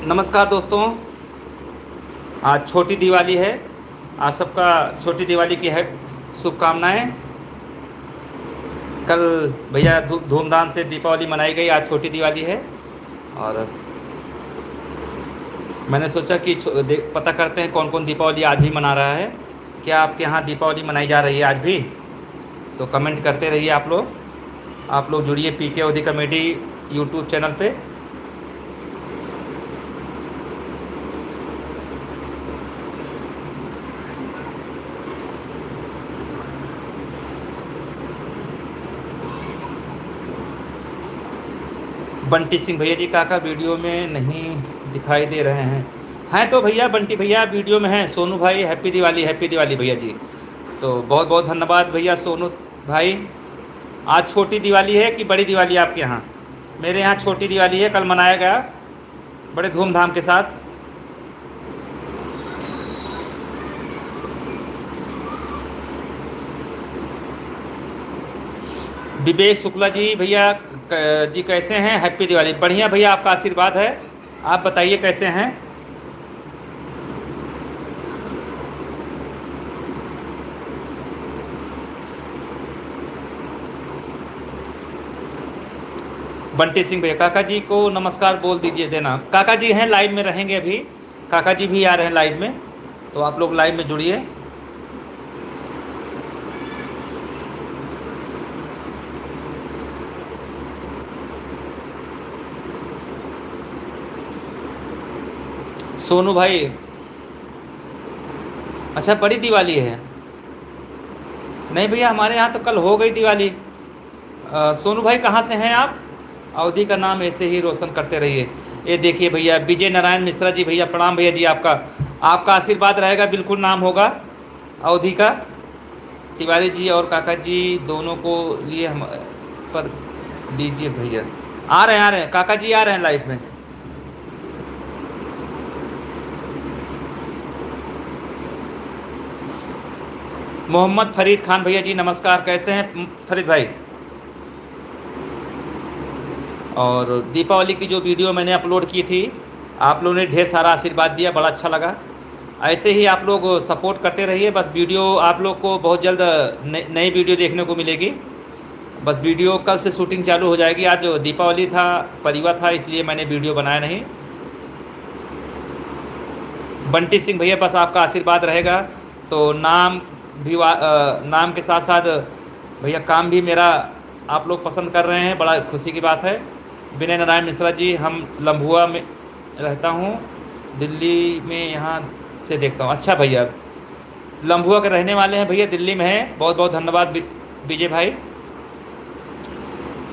नमस्कार दोस्तों। आज छोटी दिवाली है। आप सबका छोटी दिवाली की है शुभकामनाएं। कल भैया धूमधाम से दीपावली मनाई गई। आज छोटी दिवाली है और मैंने सोचा कि पता करते हैं कौन कौन दीपावली आज भी मना रहा है। क्या आपके यहाँ दीपावली मनाई जा रही है आज भी? तो कमेंट करते रहिए आप लोग जुड़िए पीके ओदी कॉमेडी यूट्यूब चैनल पे। बंटी सिंह भैया जी काका वीडियो में नहीं दिखाई दे रहे हैं तो भैया बंटी भैया वीडियो में हैं। सोनू भाई हैप्पी दिवाली भैया जी। तो बहुत बहुत धन्यवाद भैया सोनू भाई। आज छोटी दिवाली है कि बड़ी दिवाली है आपके यहाँ? मेरे यहाँ छोटी दिवाली है, कल मनाया गया बड़े धूमधाम के साथ। विवेक शुक्ला जी भैया जी कैसे हैं? हैप्पी दिवाली। बढ़िया भैया, आपका आशीर्वाद है। आप बताइए कैसे हैं? बंटी सिंह भैया काका जी को नमस्कार बोल दीजिए देना। काका जी हैं लाइव में, रहेंगे अभी। काका जी भी आ रहे हैं लाइव में, तो आप लोग लाइव में जुड़िए। सोनू भाई, अच्छा बड़ी दिवाली है? नहीं भैया, हमारे यहाँ तो कल हो गई दिवाली। सोनू भाई कहाँ से हैं आप? अवधि का नाम ऐसे ही रोशन करते रहिए। ये देखिए भैया विजय नारायण मिश्रा जी, भैया प्रणाम भैया जी। आपका आशीर्वाद रहेगा, बिल्कुल नाम होगा अवधि का। तिवारी जी और काका जी दोनों को लिए हम पर लीजिए भैया। आ रहे हैं काका जी, आ रहे हैं लाइव में। मोहम्मद फरीद खान भैया जी नमस्कार, कैसे हैं फरीद भाई? और दीपावली की जो वीडियो मैंने अपलोड की थी, आप लोगों ने ढेर सारा आशीर्वाद दिया, बड़ा अच्छा लगा। ऐसे ही आप लोग सपोर्ट करते रहिए। बस वीडियो आप लोग को बहुत जल्द नई वीडियो देखने को मिलेगी। बस वीडियो कल से शूटिंग चालू हो जाएगी। आज दीपावली था, परिवार था, इसलिए मैंने वीडियो बनाया नहीं। बंटी सिंह भैया बस आपका आशीर्वाद रहेगा तो नाम भी नाम के साथ साथ भैया काम भी मेरा आप लोग पसंद कर रहे हैं, बड़ा खुशी की बात है। विनय नारायण मिश्रा जी, हम लम्बुआ में रहता हूँ, दिल्ली में यहाँ से देखता हूँ। अच्छा भैया, लम्बुआ के रहने वाले हैं भैया, दिल्ली में हैं। बहुत बहुत धन्यवाद विजय भाई।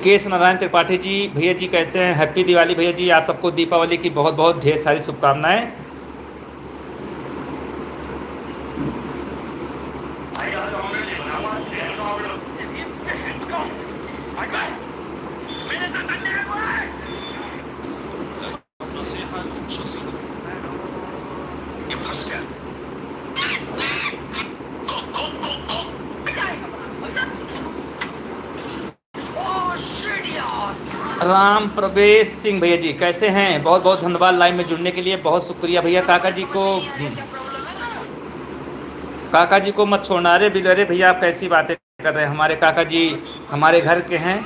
केश नारायण त्रिपाठी जी भैया जी कैसे हैं? हैप्पी दिवाली भैया जी। आप सबको दीपावली की बहुत बहुत ढेर सारी शुभकामनाएँ। राम प्रवेश सिंह भैया जी कैसे हैं? बहुत बहुत धन्यवाद लाइव में जुड़ने के लिए, बहुत शुक्रिया भैया। काका जी को मत छोड़ना। अरे बिलरे भैया, आप कैसी बातें कर रहे हैं? हमारे काका जी हमारे घर के हैं।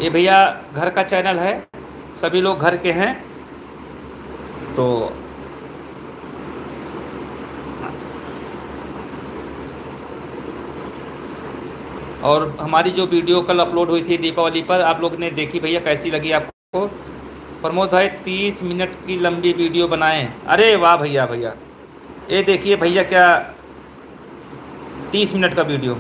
ये भैया घर का चैनल है, सभी लोग घर के हैं। तो और हमारी जो वीडियो कल अपलोड हुई थी दीपावली पर, आप लोग ने देखी भैया, कैसी लगी आपको? प्रमोद भाई 30 मिनट की लंबी वीडियो बनाएं। अरे वाह भैया भैया, ये देखिए भैया क्या 30 मिनट का वीडियो।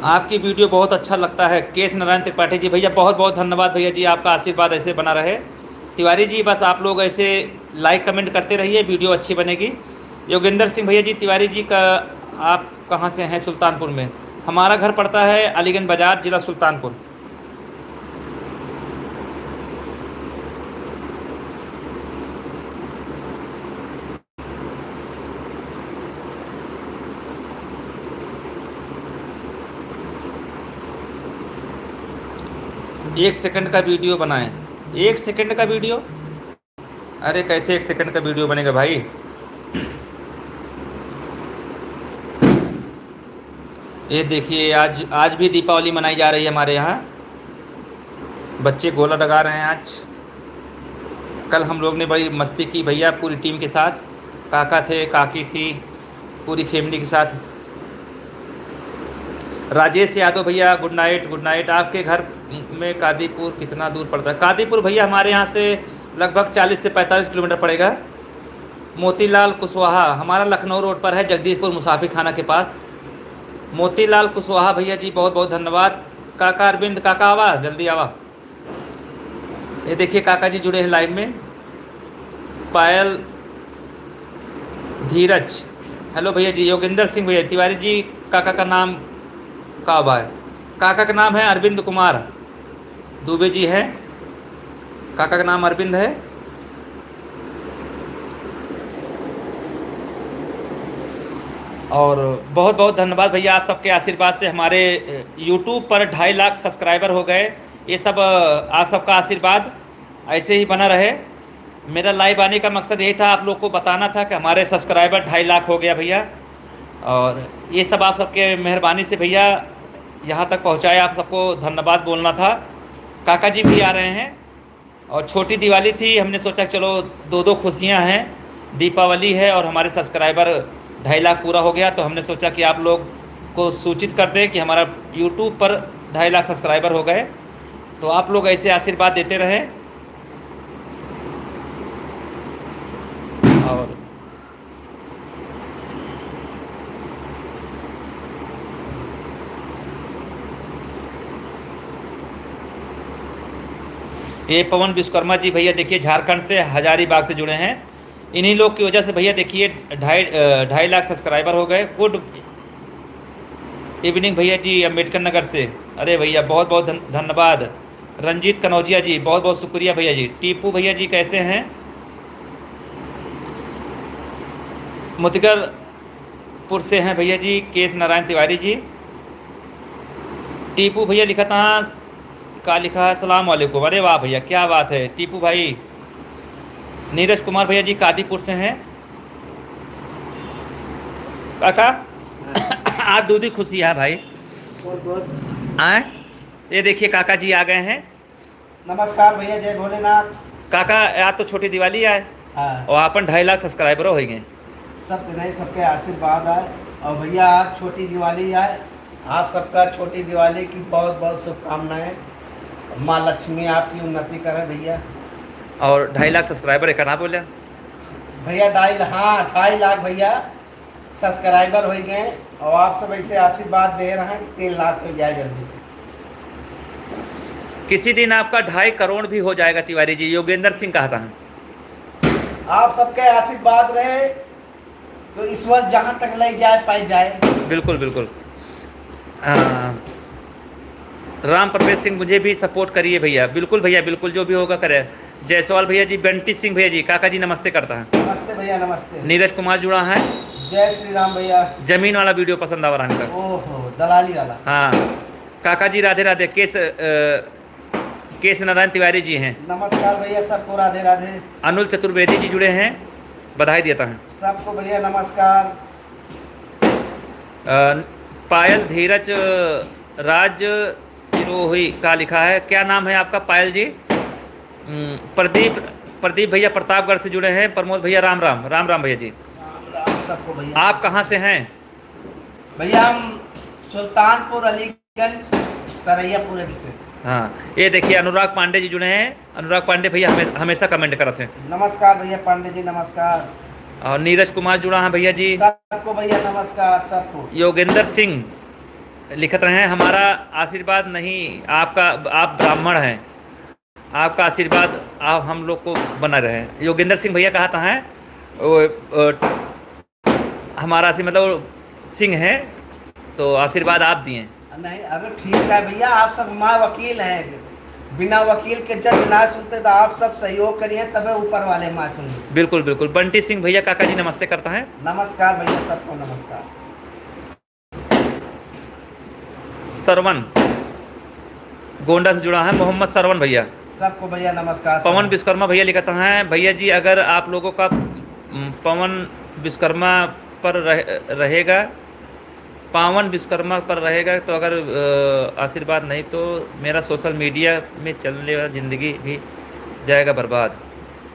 आपकी वीडियो बहुत अच्छा लगता है। केश नारायण त्रिपाठी जी भैया बहुत बहुत धन्यवाद भैया जी, आपका आशीर्वाद ऐसे बना रहे। तिवारी जी बस आप लोग ऐसे लाइक कमेंट करते रहिए, वीडियो अच्छी बनेगी। योगेंद्र सिंह भैया जी तिवारी जी का, आप कहाँ से हैं? सुल्तानपुर में। हमारा घर पड़ता है अलीगंज बाज़ार, ज़िला सुल्तानपुर। एक सेकंड का वीडियो बनाएं। 1 सेकंड का वीडियो? अरे कैसे 1 सेकंड का वीडियो बनेगा भाई? ये देखिए, आज आज भी दीपावली मनाई जा रही है हमारे यहाँ। बच्चे गोला लगा रहे हैं आज। कल हम लोग ने बड़ी मस्ती की भैया पूरी टीम के साथ। काका थे, काकी थी, पूरी फैमिली के साथ। राजेश यादव भैया गुड नाइट, गुड नाइट। आपके घर में कादीपुर कितना दूर पड़ता है? कादीपुर भैया हमारे यहाँ से लगभग 40 से 45 किलोमीटर पड़ेगा। मोतीलाल कुशवाहा हमारा लखनऊ रोड पर है, जगदीशपुर मुसाफिर खाना के पास। मोतीलाल कुशवाहा भैया जी बहुत बहुत धन्यवाद। काका अरविंद, काका आवा, जल्दी आवा। ये देखिए काका जी जुड़े हैं लाइव में। पायल, धीरज, हेलो भैया जी। योगेंद्र सिंह भैया तिवारी जी, काका का नाम काबा है? काका का नाम है अरविंद कुमार दुबे जी हैं। काका का नाम अरविंद है। और बहुत बहुत धन्यवाद भैया, आप सबके आशीर्वाद से हमारे YouTube पर 2.5 लाख सब्सक्राइबर हो गए। ये सब आप सबका आशीर्वाद ऐसे ही बना रहे। मेरा लाइव आने का मकसद यही था, आप लोग को बताना था कि हमारे सब्सक्राइबर 2.5 लाख हो गया भैया। और ये सब आप सबके मेहरबानी से भैया यहाँ तक पहुँचाया, आप सबको धन्यवाद बोलना था। काका जी भी आ रहे हैं। और छोटी दिवाली थी, हमने सोचा चलो दो दो खुशियाँ हैं, दीपावली है और हमारे सब्सक्राइबर 2.5 लाख पूरा हो गया, तो हमने सोचा कि आप लोग को सूचित कर दें कि हमारा YouTube पर 2.5 लाख सब्सक्राइबर हो गए। तो आप लोग ऐसे आशीर्वाद देते रहें। और ये पवन विश्वकर्मा जी भैया देखिए झारखंड से हजारीबाग से जुड़े हैं। इन्हीं लोग की वजह से भैया देखिए 2.5 लाख सब्सक्राइबर हो गए। गुड इवनिंग भैया जी अम्बेडकर नगर से। अरे भैया बहुत बहुत धन्यवाद। रंजीत कनौजिया जी बहुत बहुत शुक्रिया भैया जी। टीपू भैया जी कैसे हैं? मुदगरपुर से हैं भैया जी केस नारायण तिवारी जी। टीपू भैया लिखा था, का लिखा है सलाम वालेकुम। अरे वाह भैया क्या बात है टीपू भाई। नीरज कुमार भैया जी कादीपुर से हैं। काका आज दूधी खुशी है भाई। आए ये देखिए काका जी आ गए हैं। नमस्कार भैया, जय भोलेनाथ। काका आज तो छोटी दिवाली आए हाँ, और अपन 2.5 लाख सब्सक्राइबर हो गए। सब नहीं, सबके आशीर्वाद आए। और भैया आज छोटी दिवाली आए, आप सबका छोटी दिवाली की बहुत बहुत शुभकामनाएं। माँ लक्ष्मी आपकी उन्नति करे भैया। और 2.5 लाख सब्सक्राइबर एक ना बोले भैया 2.5 लाख भैया सब्सक्राइबर हो गए। और आप सब ऐसे आशीर्वाद दे रहे हैं कि 3 लाख हो जाए जल्दी से। किसी दिन आपका 2.5 करोड़ भी हो जाएगा तिवारी जी। योगेंद्र सिंह कहता है आप सबके आशीर्वाद रहे तो ईश्वर जहाँ तक ले जाए पाई जाए। बिल्कुल बिल्कुल। राम प्रवेश सिंह मुझे भी सपोर्ट करिए भैया। बिल्कुल भैया बिल्कुल, जो भी होगा करे। जायसवाल भैया जी, बंटी सिंह भैया जी, काका जी नमस्ते करता है। नमस्ते भैया, नमस्ते। नीरज कुमार जुड़ा है। जय श्री राम भैया। जमीन वाला वीडियो पसंद आ रहा है। ओहो, दलाली वाला। हाँ काका जी राधे राधे। केस नारायण तिवारी जी हैं। नमस्कार भैया, सबको राधे राधे। अनुल चतुर्वेदी जी जुड़े हैं, बधाई देता है सबको भैया नमस्कार। पायल, धीरज, राज सिरोही का लिखा है। क्या नाम है आपका पायल जी? प्रदीप भैया प्रतापगढ़ से जुड़े हैं। प्रमोद भैया राम राम। राम राम भैया जी। राम राम सबको भैया। आप कहाँ से हैं? भैया हम सुल्तानपुर अलीगंज सरैयापुर से। हाँ ये देखिए अनुराग पांडे जी जुड़े हैं। अनुराग पांडे भैया हमेशा कमेंट करते हैं। नमस्कार भैया पांडे जी, नमस्कार। और नीरज कुमार जुड़ा है भैया जी। सबको भैया नमस्कार सबको। योगेंद्र सिंह लिखत रहे हैं, हमारा आशीर्वाद नहीं आपका, आप ब्राह्मण हैं, आपका आशीर्वाद आप हम लोग को बना रहे। योगेंद्र सिंह भैया कहा था है हमारा मतलब सिंह है, तो आशीर्वाद आप दिए। नहीं अरे ठीक है भैया, आप सब हमारे वकील हैं, बिना वकील के जज ना सुनते, तो आप सब सहयोग करिए तबे ऊपर वाले माँ सुनिए। बिल्कुल बिल्कुल। बंटी सिंह भैया काका जी नमस्ते करता है। नमस्कार भैया, सबको नमस्कार। सरवन गोंडा से जुड़ा है, मोहम्मद सरवन भैया। सबको भैया नमस्कार। पवन विश्वकर्मा भैया लिखता है, भैया जी अगर आप लोगों का पवन विश्वकर्मा पर रहेगा, पावन विश्वकर्मा पर रहेगा, तो अगर आशीर्वाद नहीं तो मेरा सोशल मीडिया में चलने वाला ज़िंदगी भी जाएगा बर्बाद,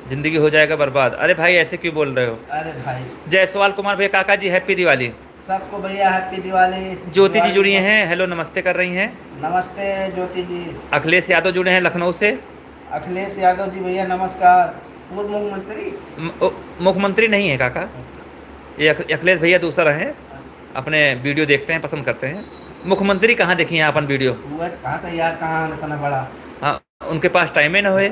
ज़िंदगी हो जाएगा बर्बाद। अरे भाई ऐसे क्यों बोल रहे हो? अरे भाई जयसवाल कुमार भैया काका जी हैप्पी दिवाली। सबको भैया हैप्पी दिवाली। ज्योति जी जुड़ी हैं, हेलो नमस्ते कर रही हैं। नमस्ते ज्योति जी। अखिलेश यादव जुड़े हैं लखनऊ से। अखिलेश यादव जी भैया नमस्कार। पूर्व मुख्यमंत्री, मुख्यमंत्री नहीं है काका, ये अखिलेश भैया दूसरा है, अपने वीडियो देखते हैं, पसंद करते हैं। मुख्यमंत्री कहाँ देखी हैं अपन वीडियो? कहाँ था यार, कहाँ इतना बड़ा। हाँ उनके पास टाइम ही ना हुए।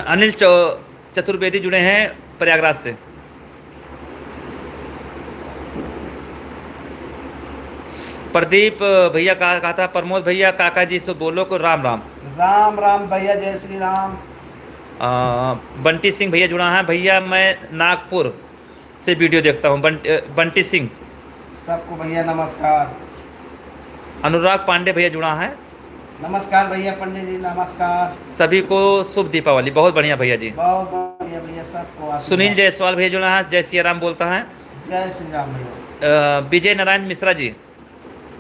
अनिल चतुर्वेदी जुड़े हैं प्रयागराज से। प्रदीप भैया कहा था, प्रमोद भैया काका जी से बोलो को राम राम। राम राम भैया, जय श्री राम। बंटी सिंह भैया जुड़ा है, भैया मैं नागपुर से वीडियो देखता हूँ। बंटी सिंह। सबको भैया नमस्कार। अनुराग पांडे भैया जुड़ा है, नमस्कार भैया पंडित जी, नमस्कार। सभी को शुभ दीपावली। बहुत बढ़िया भैया जी, बहुत बढ़िया भैया, सबको। सुनील जायसवाल भैया जुड़ा है, जय सिया राम बोलता है। जय श्री राम भैया। विजय नारायण मिश्रा जी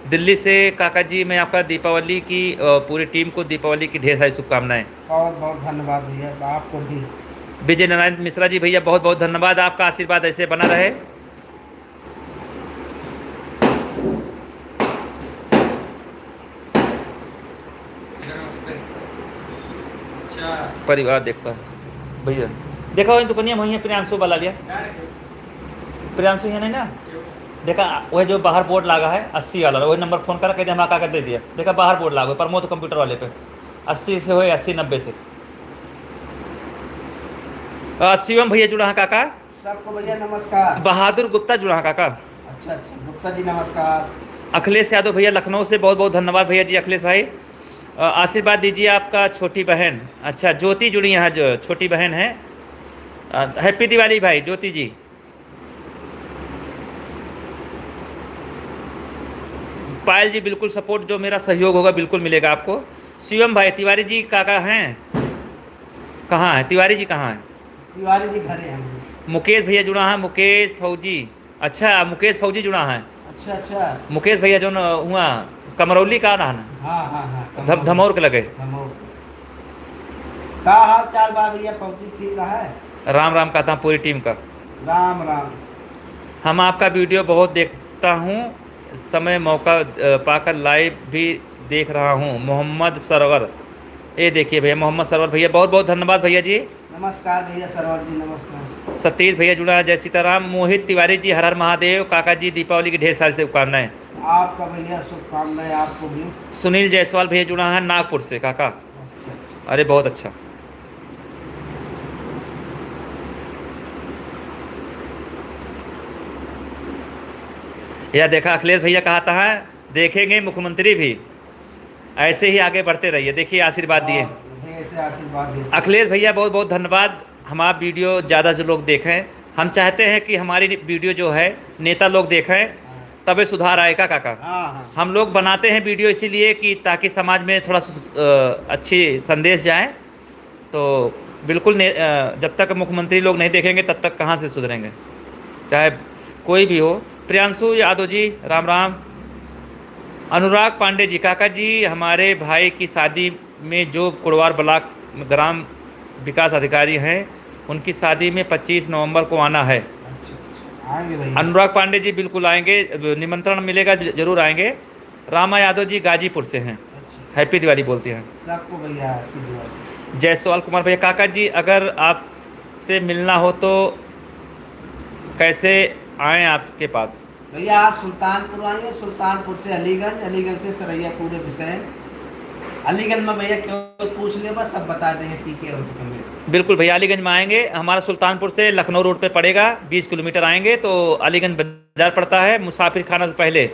दिल्ली से, काका जी मैं आपका दीपावली की पूरी टीम को दीपावली की ढेर सारी शुभकामनाएं। बहुत बहुत धन्यवाद भैया, आपको भी। विजय नारायण मिश्रा जी भैया बहुत बहुत धन्यवाद, आपका आशीर्वाद ऐसे बना रहे। परिवार देखता है भैया, देखा दुकानिया वहीं प्रियांशु वाला लिया, प्रियांशु है नहीं ना, देखा वही जो बाहर बोर्ड लगा है 80 वाला, वही नंबर फोन करा, कहते हम आका कर दे दिया। देखा बाहर बोर्ड लगा प्रमोद कंप्यूटर वाले पे 80 से हो 80-90 से। शिवम भैया जुड़ा है काका। सबको भैया नमस्कार। बहादुर गुप्ता जुड़ा है काका। अच्छा अच्छा, गुप्ता जी नमस्कार। अखिलेश यादव भैया लखनऊ से, बहुत बहुत धन्यवाद भैया जी। अखिलेश भाई आशीर्वाद दीजिए आपका छोटी बहन। अच्छा ज्योति जुड़ी यहाँ, जो छोटी बहन है। हैप्पी दिवाली भाई ज्योति जी। पायल जी बिल्कुल सपोर्ट, जो मेरा सहयोग होगा बिल्कुल मिलेगा आपको। शिवम भाई तिवारी जी काका हैं, कहाँ हैं तिवारी जी, कहाँ हैं? तिवारी जी घरे हैं। मुकेश भैया जुड़ा है, मुकेश फौजी। अच्छा मुकेश फौजी जुड़ा है। अच्छा अच्छा, मुकेश भैया जो हुआ कमरौली का ना, हाँ हाँ हाँ, धमौर के लगे। का हाल चाल बा भैया, पबजी ठीक है? राम राम कहता हूँ पूरी टीम का। राम राम। हम आपका वीडियो बहुत देखता हूँ, समय मौका पाकर लाइव भी देख रहा हूँ। मोहम्मद सरवर, ये देखिए भैया मोहम्मद सरवर भैया, बहुत बहुत धन्यवाद भैया जी। नमस्कार भैया सरवर जी, नमस्कार। सतीश भैया जुड़ा है, जय सीताराम। मोहित तिवारी जी हर हर महादेव, काका जी दीपावली की ढेर सारी शुभकामनाएं। आपका भैया शुभकामनाएं आपको भी। सुनील जायसवाल भैया जुड़ा है नागपुर से काका। अच्छा। अरे बहुत अच्छा। यह देखा अखिलेश भैया कहता है देखेंगे मुख्यमंत्री भी, ऐसे ही आगे बढ़ते रहिए। देखिए आशीर्वाद दिए, ऐसे आशीर्वाद दिए। अखिलेश भैया बहुत बहुत धन्यवाद। हमारा वीडियो ज़्यादा से लोग देखें, हम चाहते हैं कि हमारी वीडियो जो है नेता लोग देखें, तबे सुधार आएगा काका। हाँ। हम लोग बनाते हैं वीडियो इसीलिए कि ताकि समाज में थोड़ा अच्छी संदेश जाए। तो बिल्कुल जब तक मुख्यमंत्री लोग नहीं देखेंगे तब तक कहाँ से सुधरेंगे, चाहे कोई भी हो। प्रियांशु यादव जी राम राम। अनुराग पांडे जी, काका जी हमारे भाई की शादी में जो कुड़वार ब्लॉक ग्राम विकास अधिकारी हैं, उनकी शादी में 25 नवंबर को आना है। आएंगे भैया। अनुराग पांडे जी बिल्कुल आएंगे, निमंत्रण मिलेगा, जरूर आएंगे। रामा यादव जी गाजीपुर से हैं, हैप्पी दिवाली बोलते हैं। सबको भैया हैप्पी दिवाली। जयसवाल कुमार भैया, काका जी अगर आपसे मिलना हो तो कैसे आएँ आपके पास? भैया आप सुल्तानपुर आइए, सुल्तानपुर से अलीगंज, अलीगंज से सरैया पूरे विषय। अलीगंज में भैया क्यों पूछ ले, बस सब बता देंगे पीके और कमेटी। बिल्कुल भैया, अलीगंज में आएंगे, हमारा सुल्तानपुर से लखनऊ रोड पे पड़ेगा, 20 किलोमीटर आएंगे तो अलीगंज बाजार पड़ता है, मुसाफिर खाना से पहले।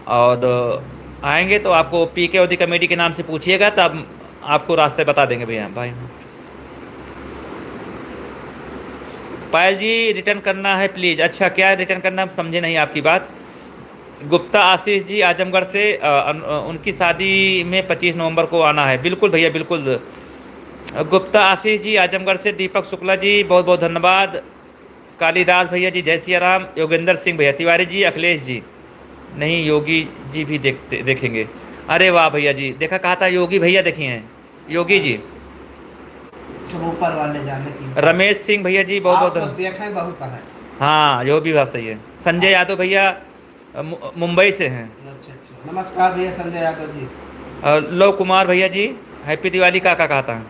और आएंगे तो आपको पीके और कमेटी के नाम से पूछिएगा, तब आपको रास्ते बता देंगे भैया। भाई पायल जी, रिटर्न करना है प्लीज़। अच्छा, क्या रिटर्न करना, समझे नहीं आपकी बात। गुप्ता आशीष जी आजमगढ़ से, उनकी शादी में 25 नवंबर को आना है। बिल्कुल भैया बिल्कुल। गुप्ता आशीष जी आजमगढ़ से। दीपक शुक्ला जी बहुत बहुत धन्यवाद। कालीदास भैया जी जय सिया राम। योगेंद्र सिंह भैया, तिवारी जी, अखिलेश जी, नहीं योगी जी भी देखेंगे। अरे वाह भैया जी, देखा, कहा था योगी भैया देखिए हैं, योगी जी। सब ऊपर वाले जाने की। रमेश सिंह भैया जी बहुत आप बहुत सब देखें बहुत है। हाँ, यो भी बात सही है। संजय यादव भैया मुंबई से हैं। अच्छा अच्छा, नमस्कार भैया संजय यादव जी। लव कुमार भैया जी, हैप्पी दिवाली का कहता है।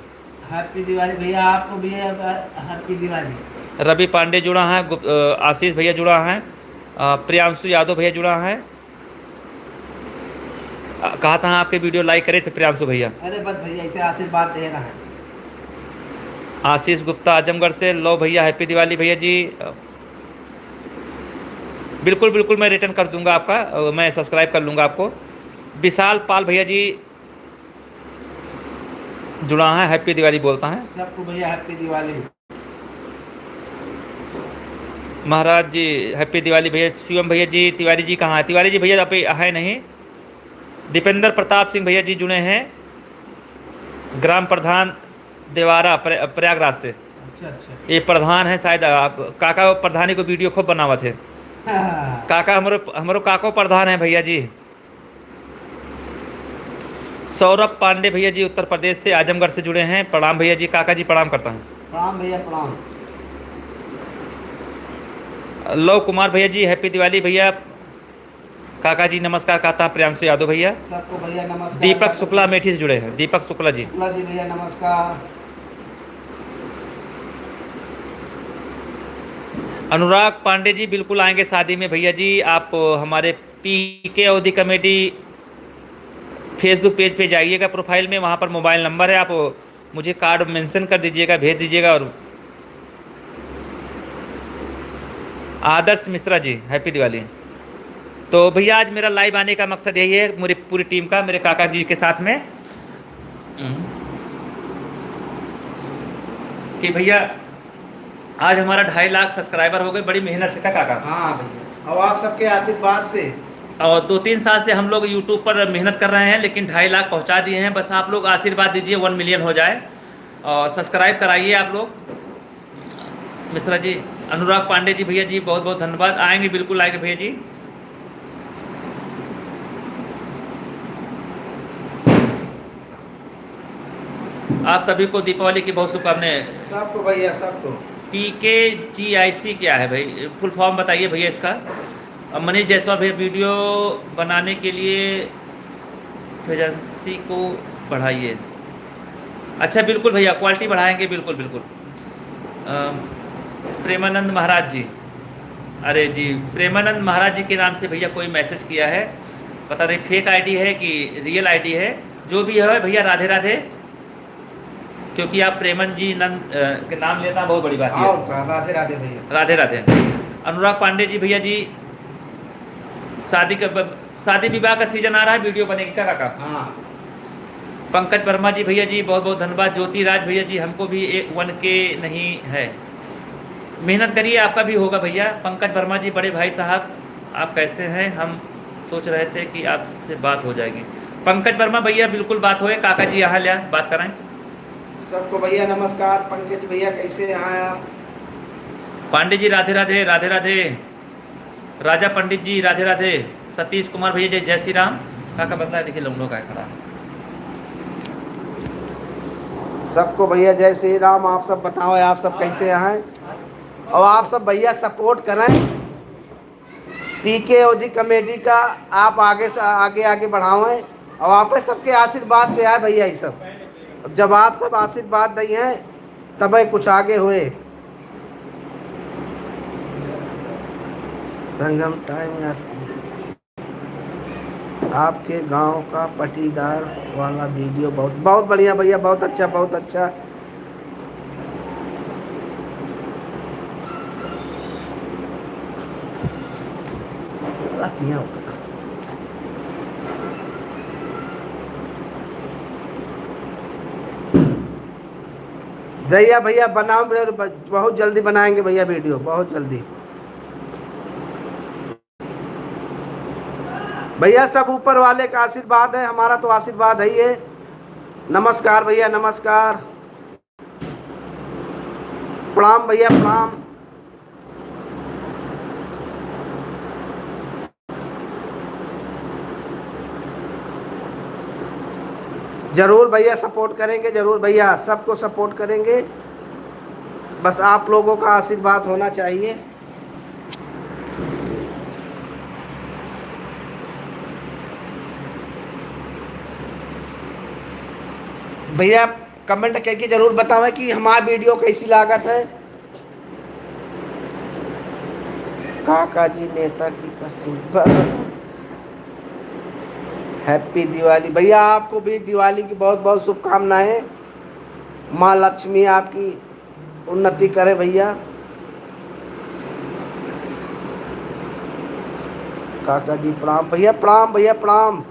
हैप्पी दिवाली भैया, आपको भी हैप्पी दिवाली। रवि पांडे जुड़ा है, आशीष भैया जुड़ा है, प्रियांशु यादव भैया जुड़ा है। कहा था आपके वीडियो लाइक करे थे प्रियांशु भैया। अरे बस भैया ऐसे आशीर्वाद दे रहा है। आशीष गुप्ता आजमगढ़ से। लो भैया हैप्पी दिवाली भैया जी। बिल्कुल बिल्कुल, मैं रिटर्न कर दूंगा आपका, मैं सब्सक्राइब कर लूँगा आपको। विशाल पाल भैया जी जुड़ा है, हैप्पी दिवाली बोलता है। सबको भैया हैप्पी दिवाली। महाराज जी हैप्पी दिवाली भैया। शिवम भैया जी, तिवारी जी कहाँ है? तिवारी जी भैया आप है नहीं। दीपेंद्र प्रताप सिंह भैया जी जुड़े हैं, ग्राम प्रधान देवारा प्रयागराज से। अच्छा अच्छा। ये प्रधान है शायद, आप काका प्रधानी को वीडियो खूब बनावा थे। काका हमारो काको प्रधान है भैया जी। सौरभ पांडे भैया जी उत्तर प्रदेश से, आजमगढ़ से जुड़े हैं। प्रणाम भैया जी। काका जी प्रणाम करता हूँ। प्रणाम भैया प्रणाम। लव कुमार भैया जी हैप्पी दिवाली भैया। काका जी नमस्कार कहता है प्रियांशु यादव भैया। सबको भैया नमस्कार। दीपक शुक्ला मेठी से जुड़े हैं, दीपक शुक्ला जी। शुक्ला जी भैया नमस्कार। अनुराग पांडे जी बिल्कुल आएंगे शादी में भैया जी। आप हमारे पीके अवधि कमेटी फेसबुक पेज पे जाइएगा, प्रोफाइल में वहाँ पर मोबाइल नंबर है, आप मुझे कार्ड मेंशन कर दीजिएगा, भेज दीजिएगा। और आदर्श मिश्रा जी हैप्पी दिवाली। तो भैया आज मेरा लाइव आने का मकसद यही है, मेरी पूरी टीम का, मेरे काका जी के साथ में, कि भैया आज हमारा 2.5 लाख सब्सक्राइबर हो गए, बड़ी मेहनत से का काका। हाँ भैया, और आप सबके आशीर्वाद से। और 2-3 साल से हम लोग यूट्यूब पर मेहनत कर रहे हैं, लेकिन 2.5 लाख पहुंचा दिए हैं। बस आप लोग आशीर्वाद दीजिए 1 मिलियन हो जाए, और सब्सक्राइब कराइए आप लोग। मिश्रा जी, अनुराग पांडे जी भैया जी बहुत बहुत धन्यवाद। आएंगे, बिल्कुल आएंगे भैया जी। आप सभी को दीपावली की बहुत शुभकामनाएं। सबको भैया सबको। PKGIC क्या है भाई, फुल फॉर्म बताइए भैया इसका। मनीष जायसवाल भैया, वीडियो बनाने के लिए एफिशिएंसी को बढ़ाइए। अच्छा बिल्कुल भैया, क्वालिटी बढ़ाएंगे, बिल्कुल बिल्कुल। प्रेमानंद महाराज जी, अरे जी प्रेमानंद महाराज जी के नाम से भैया कोई मैसेज किया है, पता नहीं फेक आईडी है कि रियल आईडी है। जो भी है भैया राधे राधे, क्योंकि आप प्रेमन जी नंद के नाम लेना बहुत बड़ी बात है। राधे राधे भैया। राधे राधे। अनुराग पांडे जी भैया जी, शादी विवाह का सीजन आ रहा है, वीडियो बनेगी क्या काका? हाँ। पंकज वर्मा जी भैया जी बहुत बहुत धन्यवाद। ज्योति राज भैया जी, हमको भी 1K नहीं है, मेहनत करिए आपका भी होगा भैया। पंकज वर्मा जी, बड़े भाई साहब आप कैसे हैं? हम सोच रहे थे कि आपसे बात हो जाएगी। पंकज वर्मा भैया बिल्कुल बात होए, काका जी यहाँ लिया बात कराएं। सबको भैया नमस्कार। पंकज भैया कैसे हैं आप? पांडे जी राधे राधे, राधे राधे। राजा पंडित जी राधे राधे। सतीश कुमार भैया जी जय श्री राम। काका बदला है, देखिए लंगड़ों का है खड़ा। सबको भैया जय श्री राम। आप सब बताओ आप सब कैसे हैं, और आप सब भैया सपोर्ट करें पीके अवधि कमेटी का। आप आगे से आगे आगे बढ़ाएं, और आप सबके आशीर्वाद से आए भैया ये सब। जब आप सब आशीर्वाद दिए हैं तब कुछ आगे हुए। संगम टाइम आती है। आपके गांव का पटीदार वाला वीडियो बहुत बहुत बढ़िया भैया, बहुत अच्छा बहुत अच्छा। किया होगा। जैया भैया बनाओ, बहुत जल्दी बनाएंगे भैया वीडियो, बहुत जल्दी। भैया सब ऊपर वाले का आशीर्वाद है, हमारा तो आशीर्वाद है ही है। नमस्कार भैया नमस्कार, प्रणाम भैया प्रणाम। जरूर भैया सपोर्ट करेंगे, जरूर भैया सबको सपोर्ट करेंगे, बस आप लोगों का आशीर्वाद होना चाहिए। भैया कमेंट करके जरूर बतावें कि हमारी वीडियो कैसी लागत है। काका जी नेता की पश्चिम पर। हैप्पी दिवाली भैया, आपको भी दिवाली की बहुत बहुत शुभकामनाएं। माँ लक्ष्मी आपकी उन्नति करे भैया। काका जी प्रणाम भैया, प्रणाम भैया प्रणाम।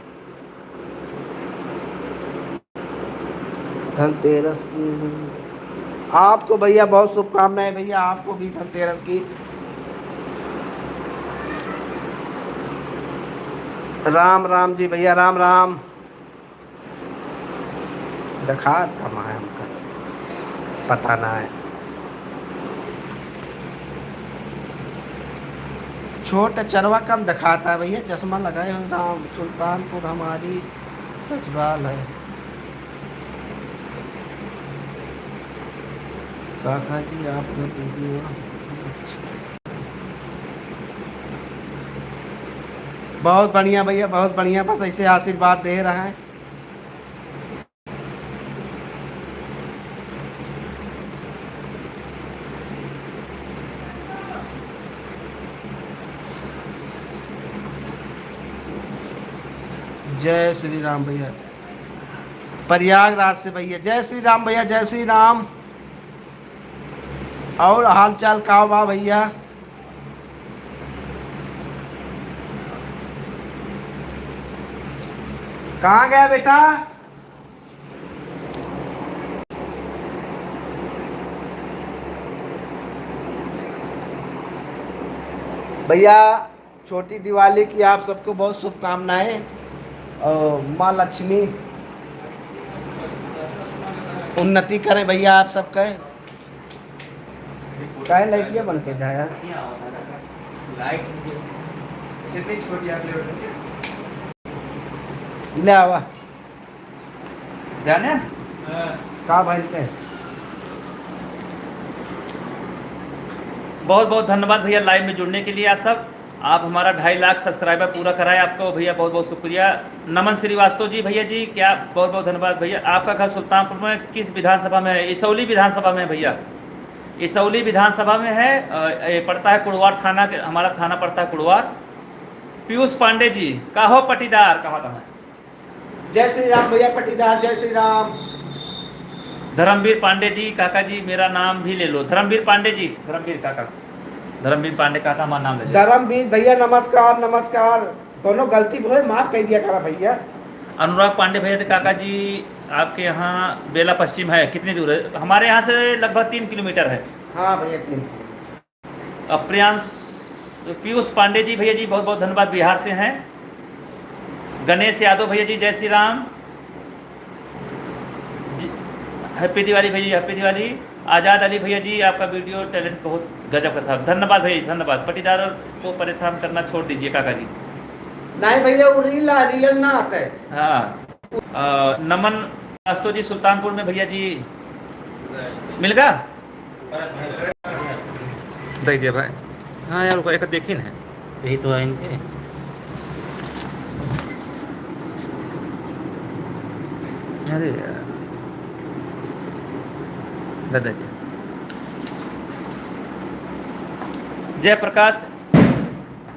धनतेरस की आपको भैया बहुत शुभकामनाएं भैया, आपको भी धनतेरस की। राम राम जी भैया, राम राम। दिखा कमा है हमका पता ना है। छोटा चरवा कम दिखाता है भैया, चश्मा लगाए हो। राम सुल्तानपुर हमारी ससुराल है। काका जी आपका वीडियो अच्छा। बहुत बढ़िया भैया बहुत बढ़िया, बस ऐसे आशीर्वाद दे रहा है। जय श्री राम भैया, प्रयागराज से भैया। जय श्री राम भैया, जय श्री राम। और हाल चाल का बा भैया? कहाँ गया बेटा? भैया छोटी दिवाली की आप सबको बहुत शुभकामनाएं, और माँ लक्ष्मी उन्नति करें भैया आप सबका। काय लाइटिया बन के जाया लाइट कितनी छोटी आप ले आवा जाने का भाई पे। बहुत बहुत धन्यवाद भैया लाइव में जुड़ने के लिए। आप हमारा 2.5 लाख सब्सक्राइबर पूरा कराए, आपको भैया बहुत बहुत शुक्रिया। नमन श्रीवास्तव जी भैया जी, क्या बहुत बहुत धन्यवाद भैया। आपका घर सुल्तानपुर में किस विधानसभा में है? इसौली विधानसभा में भैया, इसौली विधानसभा में है। ये पड़ता है कुड़वार थाना, हमारा थाना पड़ता है कुड़वार। पीयूष पांडे जी का हो पटीदार, कहाँ कहाँ? जय श्री राम भैया पटीदार, जय श्री राम। धर्मवीर पांडे जी काका जी, मेरा नाम भी ले लो। धर्मवीर पांडे जी, धर्मवीर काका, धर्मवीर पांडे काका हमारा नाम ले लो। धर्मवीर भैया नमस्कार नमस्कार, दोनों गलती भोए माफ कर दिया करा भैया। अनुराग पांडे भैया काका जी, आपके यहाँ बेला पश्चिम है, कितनी दूर है? हमारे यहाँ से लगभग 3 किलोमीटर है। हाँ भैया 3। प्रियांश पीयूष पांडे जी भैया जी बहुत बहुत धन्यवाद, बिहार से हैं। गणेश यादव भैया जी जय श्री राम। हैप्पी दिवाली भैया, हैप्पी दिवाली। आज़ाद अली भैया जी, आपका वीडियो टैलेंट बहुत गजब का था, धन्यवाद भैया धन्यवाद। पटीदार को परेशान करना छोड़ दीजिए काका जी। नहीं भैया वो रियल ना आता है। हाँ नमन श्रीवास्तव जी सुल्तानपुर में भैया जी मिल गया दे दिया भाई। हाँ यार एक देखी ना, यही तो है इनके। अरे यार दादा जी जय प्रकाश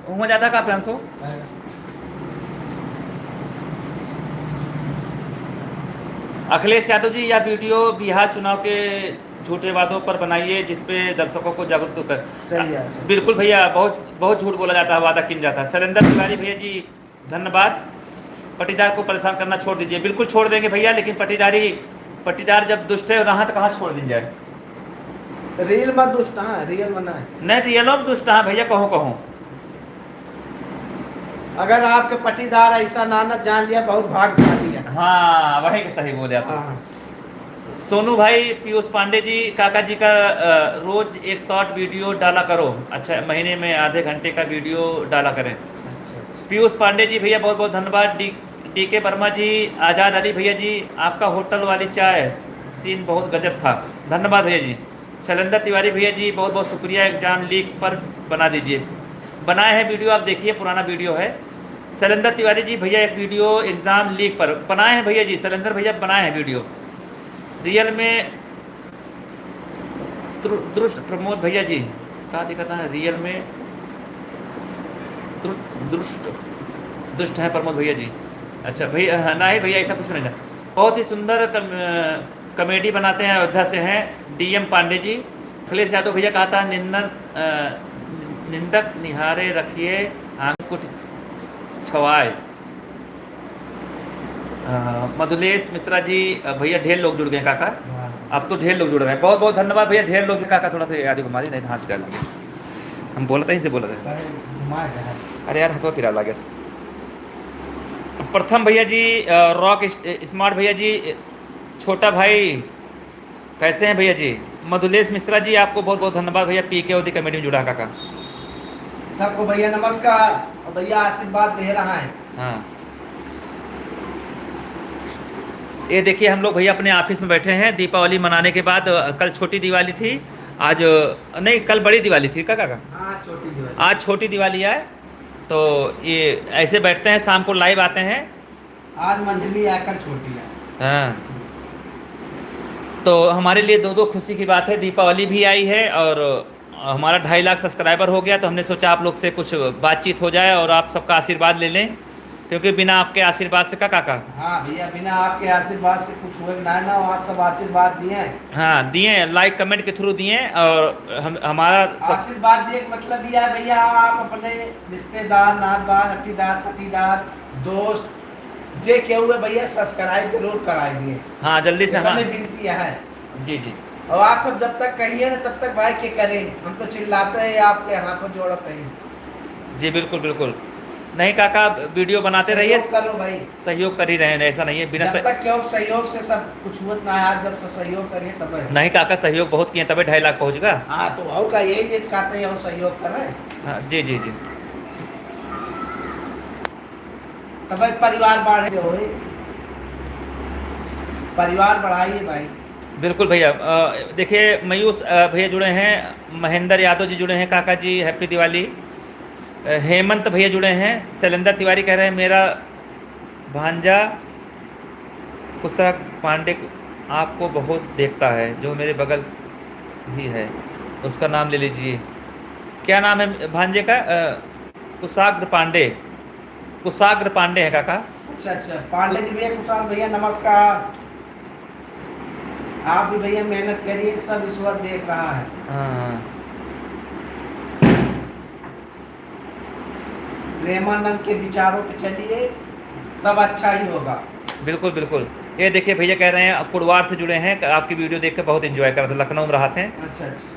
हो जाता का प्रांशु अखिलेश यादव जी, यह वीडियो बिहार चुनाव के झूठे वादों पर बनाइए जिसपे दर्शकों को जागरूक कर। सही है, सही। बिल्कुल भैया, बहुत बहुत झूठ बोला जाता है, वादा किन जाता है। शैलेंद्र तिवारी भैया जी धन्यवाद। पटीदार को परेशान करना छोड़ दीजिए। बिल्कुल छोड़ देंगे भैया, लेकिन पटीदार जब दुष्ट है रहा तो कहाँ छोड़ दी जाए। रियल मत दुष्ट, हाँ रियल बना है। नहीं रियलो में दुष्ट हाँ भैया, कहूँ अगर आपके पटीदार ऐसा नाना जान लिया, बहुत भाग्यशाली है। हाँ वही सही बोले आप। हाँ। सोनू भाई, पीयूष पांडे जी, काका जी का रोज एक शॉर्ट वीडियो डाला करो। अच्छा, महीने में आधे घंटे का वीडियो डाला करें। अच्छा। पीयूष पांडे जी भैया बहुत बहुत धन्यवाद। डी के वर्मा जी, आज़ाद अली भैया जी, आपका होटल वाली चाय सीन बहुत गजब था, धन्यवाद भैया जी। शैलेंद्र तिवारी भैया जी बहुत बहुत शुक्रिया। एग्जाम लीक पर बना दीजिए। बनाए हैं वीडियो, आप देखिए, पुराना वीडियो है। शैलेंद्र तिवारी जी भैया एक वीडियो एग्ज़ाम लीक पर बनाए हैं भैया जी। शैलेंद्र भैया बनाए हैं वीडियो। रियल में दुष्ट प्रमोद भैया जी कहा दिखाता है, रियल में दुष्ट है प्रमोद भैया जी। अच्छा भैया, ना ही भैया ऐसा कुछ नहीं है। बहुत ही सुंदर कॉमेडी बनाते हैं, अयोध्या से हैं डीएम पांडे जी। अखिलेश यादव भैया कहा था, निंदक निहारे रखिए आंख कुछ छवाए। मधुलेश मिश्रा जी भैया, ढेर लोग जुड़ गए काका, अब तो ढेर लोग जुड़ रहे हैं, बहुत बहुत धन्यवाद भैया, ढेर लोग। काका थोड़ा सा याद घुमा दी, नहीं हाथ फिरा लगे, हम बोलते ही से बोल रहे हैं। अरे यार हाथों फिरा लगे। प्रथम भैया जी, रॉक स्मार्ट भैया जी, छोटा भाई कैसे हैं भैया जी। मधुलेश मिश्रा जी आपको बहुत बहुत धन्यवाद भैया, पीके ओदी कमेटी में जुड़ा काका। सबको भैया नमस्कार, और भैया आशीर्वाद दे रहा है। हाँ ये देखिए, हम लोग भैया अपने ऑफिस में बैठे हैं दीपावली मनाने के बाद। कल छोटी दिवाली थी, आज नहीं कल बड़ी दिवाली थी काका। हाँ छोटी दिवाली, आज छोटी दिवाली है, तो ये ऐसे बैठते हैं, शाम को लाइव आते हैं। आज मंझली आकर छोटी है। हाँ तो हमारे लिए दो खुशी की बात है, दीपावली भी आई है और हमारा 2.5 लाख सब्सक्राइबर हो गया, तो हमने सोचा आप लोग से कुछ बातचीत हो जाए और आप सबका आशीर्वाद ले लें, क्योंकि बिना आपके आशीर्वाद से काका। हाँ भैया, बिना आपके आशीर्वाद से कुछ हुए ना ना, आप सब आशीर्वाद दिए। हाँ दिए, लाइक कमेंट के थ्रू दिए, और हमारा आशीर्वाद दिए मतलब ये है भैया, आप अपने रिश्तेदार, नातदार, हट्टीदार, पट्टीदार, दोस्त जे के हुए भैया सब्सक्राइब जरूर कराई दिए। हाँ जल्दी से। हाँ विनती है जी जी। और आप सब जब तक कहिए ना तब तक भाई के करें, हम तो चिल्लाते हैं, आपके हाथों जोड़ते हैं। जी बिल्कुल बिल्कुल। नहीं काका, वीडियो बनाते रहिए, करो भाई, सहयोग कर ही रहे हैं, ऐसा नहीं है बिना जब तक क्यों सहयोग से सब कुछ हुआ ना है, आप जब सब सहयोग करिए तब है। नहीं काका, सहयोग बहुत किए तभी 2.5 लाख पहुँच गया। हाँ तो और का यही चीज कहते हैं, सहयोग करें। हाँ जी जी जी। तो भाई परिवार बढ़े, परिवार बढ़ाइए भाई। बिल्कुल भैया। देखिए मयूष भैया जुड़े हैं, महेंद्र यादव जी जुड़े हैं, काका जी हैप्पी दिवाली। हेमंत भैया जुड़े हैं। शैलेंद्र तिवारी कह रहे हैं, मेरा भांजा कुशा पांडे आपको बहुत देखता है, जो मेरे बगल ही है, उसका नाम ले लीजिए। क्या नाम है भांजे का? कुशाग्र पांडे, कुशाग्र पांडे है काका। अच्छा अच्छा, पांडे जी भैया, कुशाल भैया नमस्कार। आप भी भैया मेहनत करिए, सब ईश्वर देख रहा है। हाँ प्रेमानंद के विचारों पे चलिए, सब अच्छा ही होगा। बिल्कुल बिल्कुल। ये देखिए भैया कह रहे हैं कुड़वार से जुड़े हैं, आपकी वीडियो देख के बहुत एंजॉय कर रहे थे, लखनऊ में रहा थे। अच्छा अच्छा।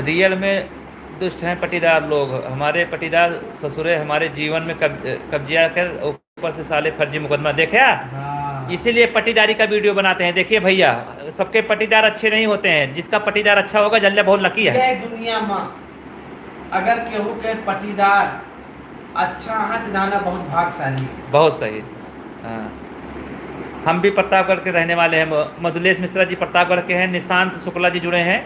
रियल में दुष्ट हैं पटीदार लोग, हमारे पटीदार ससुरे हमारे जीवन में कब्जा कर ऊपर से साले फर्जी मुकदमा देखा। हाँ। इसीलिए पटीदारी का वीडियो बनाते हैं। देखिए भैया, सबके पटीदार अच्छे नहीं होते हैं, जिसका पटीदार अच्छा होगा जल्ले बहुत लकी है। ये दुनिया में अगर केहू के पटीदार अच्छा हाथ जाना बहुत भाग्यशाली है। बहुत सही। हाँ हम भी प्रतापगढ़ के रहने वाले हैं। मधुलेश मिश्रा जी प्रतापगढ़ के हैं। निशांत शुक्ला जी जुड़े हैं,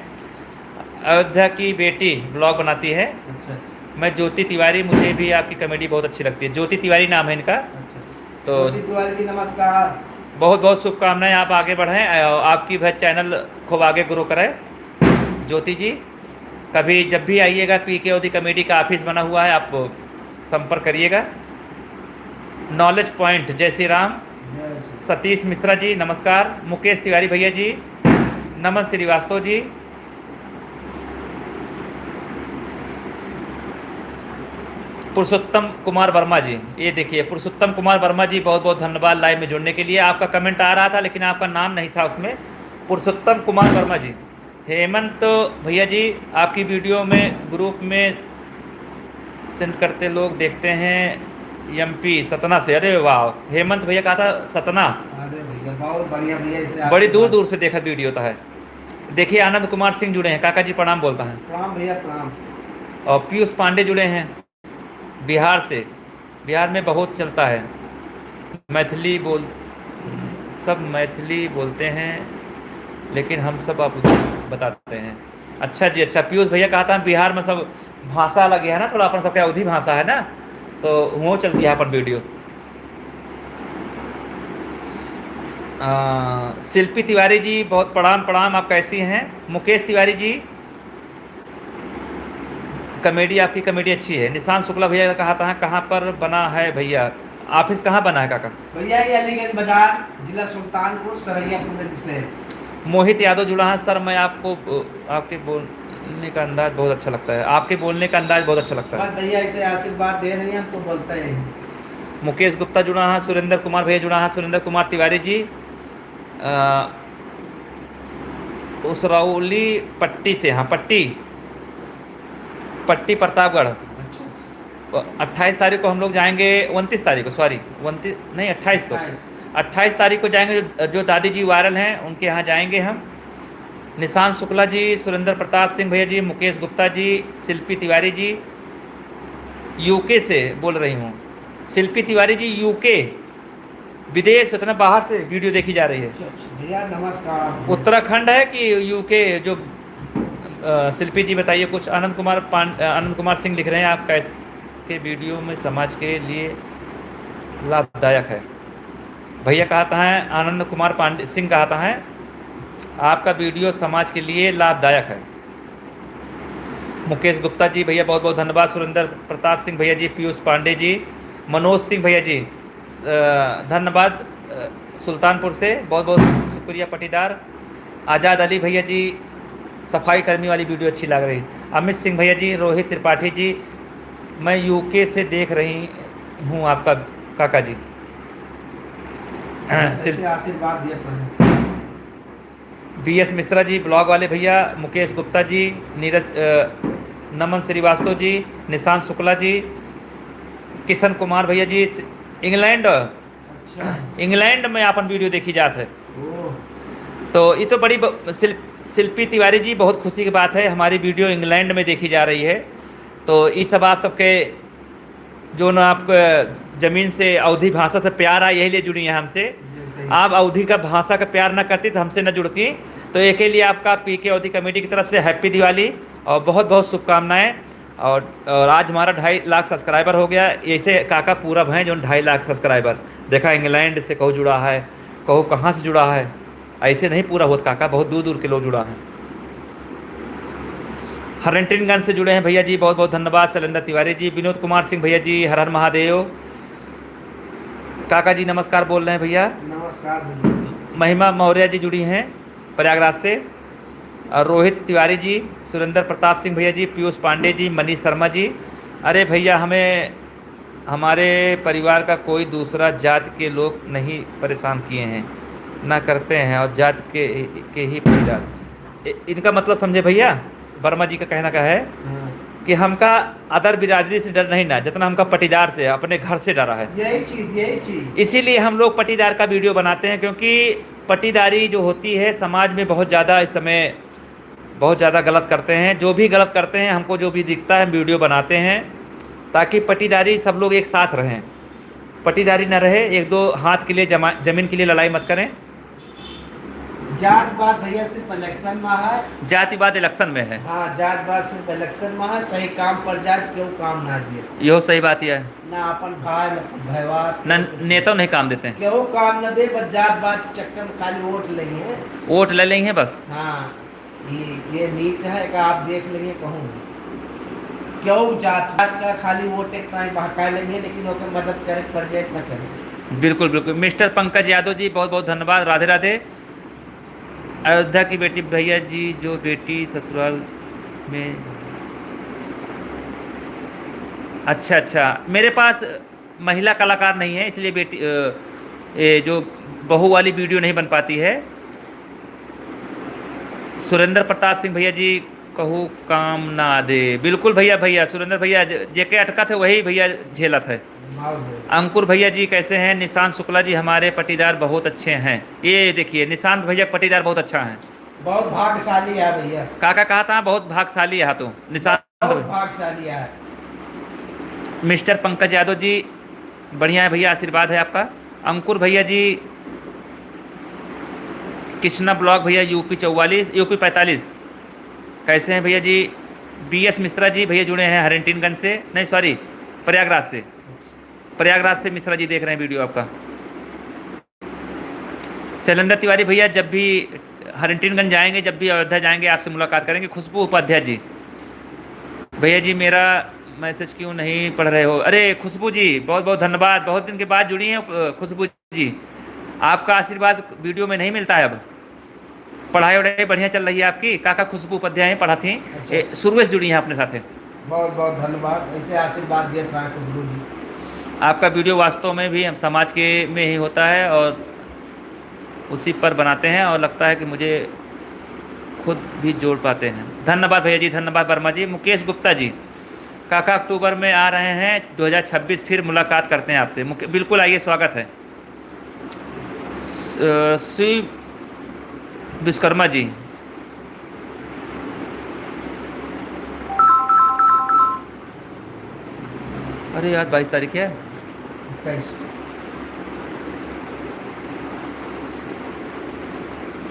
अयोध्या की बेटी ब्लॉग बनाती है। अच्छा अच्छा। मैं ज्योति तिवारी, मुझे भी आपकी कॉमेडी बहुत अच्छी लगती है। ज्योति तिवारी नाम है इनका। अच्छा। तो ज्योति तिवारी जी नमस्कार। बहुत बहुत शुभकामनाएं, आप आगे बढ़ें, आपकी वह चैनल खूब आगे ग्रो करे। ज्योति जी कभी जब भी आइएगा, पीके ओदी कॉमेडी का ऑफिस बना हुआ है, आप संपर्क करिएगा। नॉलेज पॉइंट, जय श्री राम। सतीश मिश्रा जी नमस्कार, मुकेश तिवारी भैया जी, नमन श्रीवास्तव जी, पुरुषोत्तम कुमार वर्मा जी, ये देखिए पुरुषोत्तम कुमार वर्मा जी, बहुत बहुत धन्यवाद लाइव में जुड़ने के लिए। आपका कमेंट आ रहा था लेकिन आपका नाम नहीं था उसमें। पुरुषोत्तम कुमार वर्मा जी। हेमंत भैया जी, आपकी वीडियो में ग्रुप में सेंड करते लोग देखते हैं एमपी सतना से। अरे वाह, हेमंत भैया कहा था सतना, अरे भैया बहुत बढ़िया भैया, इसे बड़ी दूर आशीर्वाद। दूर से देखा वीडियो था है। देखिए आनंद कुमार सिंह जुड़े हैं, काका जी प्रणाम बोलता है। प्रणाम भैया प्रणाम। और पीयूष पांडे जुड़े हैं बिहार से। बिहार में बहुत चलता है मैथिली बोल, सब मैथिली बोलते हैं लेकिन हम सब आप बताते हैं। अच्छा जी अच्छा, पीयूष भैया कहा था बिहार में सब भाषा अलग है ना, थोड़ा अपन सबके अवधि भाषा है ना, तो वो चलती है अपन वीडियो। शिल्पी तिवारी जी बहुत प्रणाम प्रणाम, आप कैसी हैं? मुकेश तिवारी जी, कॉमेडी आपकी कॉमेडी अच्छी है। निशांत शुक्ला भैया का कहा था कहाँ पर बना है भैया, ऑफिस कहाँ बना है काका? भैया ये अलीगंज बाजार, जिला सुल्तानपुर, सरैयापुर से। मोहित यादव जुड़ा है। सर मैं आपको आपके बोलने का अंदाज बहुत अच्छा लगता है, आपके बोलने का अंदाज बहुत अच्छा लगता है। बस भैया ऐसे आशीर्वाद दे रहे हैं हम तो बोलते हैं। मुकेश गुप्ता जुड़ा है, सुरेंद्र कुमार भैया जुड़ा है, सुरेंद्र कुमार तिवारी जी, उसरौली पट्टी से, हाँ पट्टी पट्टी प्रतापगढ़। 28 तारीख को हम लोग जाएंगे, 29 तारीख को, सॉरी 29 नहीं 28 को, 28 तारीख को जाएंगे। जो दादी जी वायरल हैं उनके यहाँ जाएंगे हम। निशांत शुक्ला जी, सुरेंद्र प्रताप सिंह भैया जी, मुकेश गुप्ता जी, शिल्पी तिवारी जी, यूके से बोल रही हूँ। शिल्पी तिवारी जी यूके, विदेश, उतना बाहर से वीडियो देखी जा रही है। भैया नमस्कार। उत्तराखंड है कि यूके? जो शिल्पी जी बताइए कुछ। आनंद कुमार सिंह लिख रहे हैं, आप कैसे वीडियो में समाज के लिए लाभदायक है? भैया कहता है, आनंद कुमार पांडे सिंह कहता है आपका वीडियो समाज के लिए लाभदायक है। मुकेश गुप्ता जी भैया बहुत बहुत धन्यवाद। सुरेंद्र प्रताप सिंह भैया जी, पीयूष पांडे जी, मनोज सिंह भैया जी धन्यवाद सुल्तानपुर से, बहुत बहुत शुक्रिया पटीदार। आज़ाद अली भैया जी, सफाई कर्मी वाली वीडियो अच्छी लग रही। अमित सिंह भैया जी, रोहित त्रिपाठी जी, मैं यूके से देख रही हूँ आपका काका जी। आशीर्वाद दिए हैं। BS मिश्रा जी ब्लॉग वाले भैया, मुकेश गुप्ता जी, नीरज नमन श्रीवास्तव जी, निशांत शुक्ला जी, किशन कुमार भैया जी, इंग्लैंड। अच्छा। इंग्लैंड में अपन वीडियो देखी जात है। ओह। तो ये तो बड़ी शिल्पी तिवारी जी, बहुत खुशी की बात है, हमारी वीडियो इंग्लैंड में देखी जा रही है। तो ये सब आप सबके जो ना आप ज़मीन से अवधी भाषा से प्यार आ, यही लिए जुड़ी हैं हमसे। आप अवधी का भाषा का प्यार ना करती तो हमसे न जुड़ती। तो एक के लिए आपका PK अवधी कमेटी की तरफ से हैप्पी दिवाली और बहुत बहुत शुभकामनाएं। और आज हमारा 2.5 लाख सब्सक्राइबर हो गया। ऐसे काका पूरब हैं जो 2.5 लाख सब्सक्राइबर। देखा इंग्लैंड से कहूँ जुड़ा है, कहूँ कहाँ से जुड़ा है, ऐसे नहीं पूरा होता काका, बहुत दूर दूर के लोग जुड़ा हैं। हरंटिनगंज से जुड़े हैं भैया जी, बहुत बहुत धन्यवाद। शैलेंद्र तिवारी जी, विनोद कुमार सिंह भैया जी, हर हर महादेव। काका जी नमस्कार बोल रहे हैं भैया। नमस्कार भैया। महिमा मौर्य जी जुड़ी हैं प्रयागराज से, और रोहित तिवारी जी, सुरेंद्र प्रताप सिंह भैया जी, पीयूष पांडे जी, मनीष शर्मा जी। अरे भैया हमें हमारे परिवार का कोई दूसरा जात के लोग नहीं परेशान किए हैं, ना करते हैं, और जात के ही परिवार। इनका मतलब समझे भैया, वर्मा जी का कहना का है कि हमका अदर बिरादरी से डर नहीं ना, जितना हमका पटीदार से, अपने घर से डरा है। यही चीज़ इसीलिए हम लोग पटीदार का वीडियो बनाते हैं, क्योंकि पटीदारी जो होती है समाज में बहुत ज़्यादा इस समय बहुत ज़्यादा गलत करते हैं। जो भी गलत करते हैं, हमको जो भी दिखता है हम वीडियो बनाते हैं, ताकि पटीदारी सब लोग एक साथ रहें, पटीदारी ना रहे, एक दो हाथ के लिए ज़मीन के लिए लड़ाई मत करें। जात बात भैया सिर्फ इलेक्शन में है, जातिवाद इलेक्शन में है। हाँ जात बात सिर्फ इलेक्शन में है। सही काम पर जाए क्यों काम ना दिए, यहो सही बात यह है ना अपन भाई ना भैवार ना, नेता नहीं काम देते हैं, क्यों काम न दे, बस जात बात के चक्कर में खाली वोट लेंगे, वोट ले लेंगे बस। हाँ ये नीत है कि आप देख लेंगे कहूँ क्यों जात बात का खाली वोट एक टाइम बहका लेंगे, लेकिन ओके मदद करे पर जाए न करें। बिल्कुल बिल्कुल मिस्टर पंकज यादव जी, बहुत बहुत धन्यवाद, राधे राधे। अयोध्या की बेटी भैया जी, जो बेटी ससुराल में। अच्छा अच्छा, मेरे पास महिला कलाकार नहीं है, इसलिए बेटी ये जो बहू वाली वीडियो नहीं बन पाती है। सुरेंद्र प्रताप सिंह भैया जी, कहूँ काम ना दे। बिल्कुल भैया, भैया सुरेंद्र भैया, जेके अटका थे वही भैया झेला था। माल दे। अंकुर भैया जी कैसे हैं? निशांत शुक्ला जी, हमारे पटीदार बहुत अच्छे हैं। ये देखिए निशांत भैया पटीदार बहुत अच्छा है। बहुत भाग्यशाली है भैया, काका कहा था बहुत भाग्यशाली है तो निशांत बहुत भैया। भाग्यशाली है। मिस्टर पंकज यादव जी, बढ़िया है भैया, आशीर्वाद है आपका। अंकुर भैया जी, कृष्णा ब्लॉक भैया, यूपी 44 यूपी 45, कैसे हैं भैया जी? बीएस मिश्रा जी भैया जुड़े हैं हरिंटिनगंज से, नहीं सॉरी प्रयागराज से, प्रयागराज से मिश्रा जी देख रहे हैं वीडियो आपका। शैलेंद्र तिवारी भैया, जब भी हरिंटिनगंज जाएंगे, जब भी अयोध्या जाएंगे आपसे मुलाकात करेंगे। खुशबू उपाध्याय जी, भैया जी मेरा मैसेज क्यों नहीं पढ़ रहे हो? अरे खुशबू जी बहुत बहुत धन्यवाद, बहुत दिन के बाद जुड़ी हैं खुशबू जी, आपका आशीर्वाद वीडियो में नहीं मिलता है अब। पढ़ाई वढ़ाई बढ़िया चल रही है आपकी? काका खुशबू उपाध्याय हैं, पढ़ा थी। अच्छा। शुरू से जुड़ी हैं अपने साथ। बहुत बहुत धन्यवाद, ऐसे आशीर्वाद दिए रहा खुशबू जी। आपका वीडियो वास्तव में भी हम समाज के में ही होता है और उसी पर बनाते हैं, और लगता है कि मुझे खुद भी जोड़ पाते हैं। धन्यवाद भैया जी, धन्यवाद वर्मा जी। मुकेश गुप्ता जी, काका अक्टूबर में आ रहे हैं 2026, फिर मुलाकात करते हैं आपसे। बिल्कुल आइए, स्वागत है। शिव विश्वकर्मा जी, अरे आज 22 तारीख है। कैसे?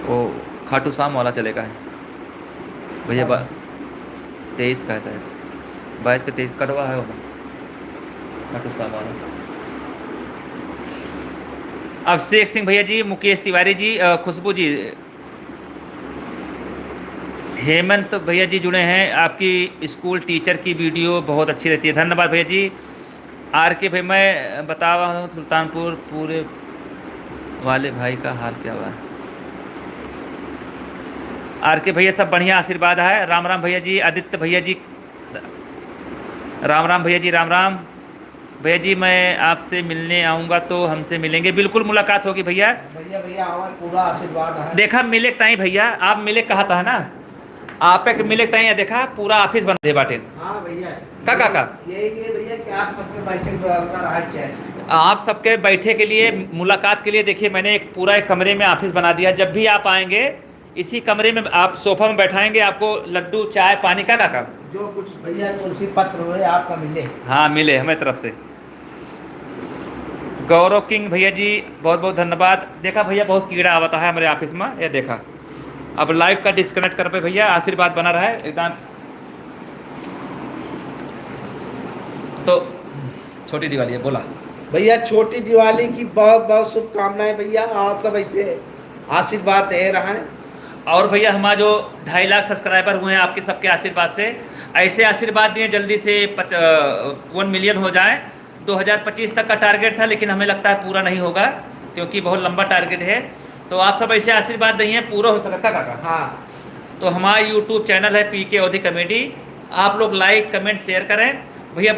ओ खाटू श्याम वाला चलेगा है भैया, 23 का है शायद, 22 का 23 कटवा है वो खाटू श्याम वाला। अभिषेक सिंह भैया जी, मुकेश तिवारी जी, खुशबू जी, हेमंत भैया जी जुड़े हैं। आपकी स्कूल टीचर की वीडियो बहुत अच्छी रहती है, धन्यवाद भैया जी। आर के भाई, मैं बता रहा हूँ सुल्तानपुर पूरे वाले भाई का हाल क्या हुआ है? आर के भैया सब बढ़िया, आशीर्वाद है। राम राम भैया जी, आदित्य भैया जी, राम राम भैया जी, राम राम भैया जी। मैं आपसे मिलने आऊँगा तो हमसे मिलेंगे, बिल्कुल मुलाकात होगी भैया। भैया भैया हमारा पूरा आशीर्वाद है। देखा मिले ताई भैया, आप मिले कहा था ना, आप एक मिले ताई देखा पूरा ऑफिस बन दे बाटे। हाँ भैया, का यही है भैया कि आप सबके बैठने की व्यवस्था रहा चाहिए। आप सबके बैठे के लिए, मुलाकात के लिए, देखिए मैंने एक पूरा एक कमरे में ऑफिस बना दिया। जब भी आप आएंगे इसी कमरे में आप सोफा में बैठाएंगे, आपको लड्डू चाय पानी का जो कुछ भैया तुलसी पत्र हुए आपका मिले। हाँ मिले हमें तरफ से। गौरव किंग भैया जी, बहुत बहुत धन्यवाद। देखा भैया बहुत कीड़ा आवता है हमारे ऑफिस में, ये देखा। अब लाइव का डिस्कनेक्ट कर पे भैया, आशीर्वाद बना रहा है एकदम। तो छोटी दिवाली है, बोला भैया छोटी दिवाली की बहुत बहुत शुभकामनाएं भैया, आप सब ऐसे आशीर्वाद दे रहे हैं। और भैया हमारा जो 2.5 लाख सब्सक्राइबर हुए हैं आपके सबके आशीर्वाद से, ऐसे आशीर्वाद दिए जल्दी से 1 मिलियन हो जाए। 2025 तक का टारगेट था, लेकिन हमें लगता है पूरा नहीं होगा क्योंकि बहुत लंबा टारगेट है। तो आप सब ऐसे आशीर्वाद दिए पूरा हो सकता काका। हाँ, तो हमारा यूट्यूब चैनल है पीके अवधी कॉमेडी, आप लोग लाइक कमेंट शेयर करें। भैया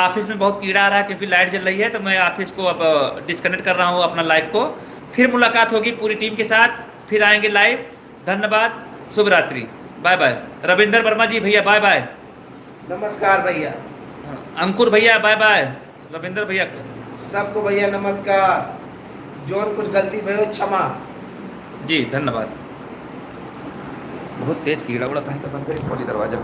ऑफिस में बहुत कीड़ा आ रहा है क्योंकि लाइट जल रही है, तो मैं ऑफिस को अब डिस्कनेक्ट कर रहा हूँ अपना लाइव को। फिर मुलाकात होगी पूरी टीम के साथ, फिर आएंगे लाइव। धन्यवाद, शुभ रात्रि, बाय बाय। रविंदर वर्मा जी भैया बाय बाय। नमस्कार भैया। अंकुर भैया बाय बाय। रविंदर भैया सबको भैया नमस्कार। जोन कुछ गलती भयो क्षमा जी, धन्यवाद। बहुत तेज कीड़ा उड़ा था, बंद करिए खोली दरवाजा।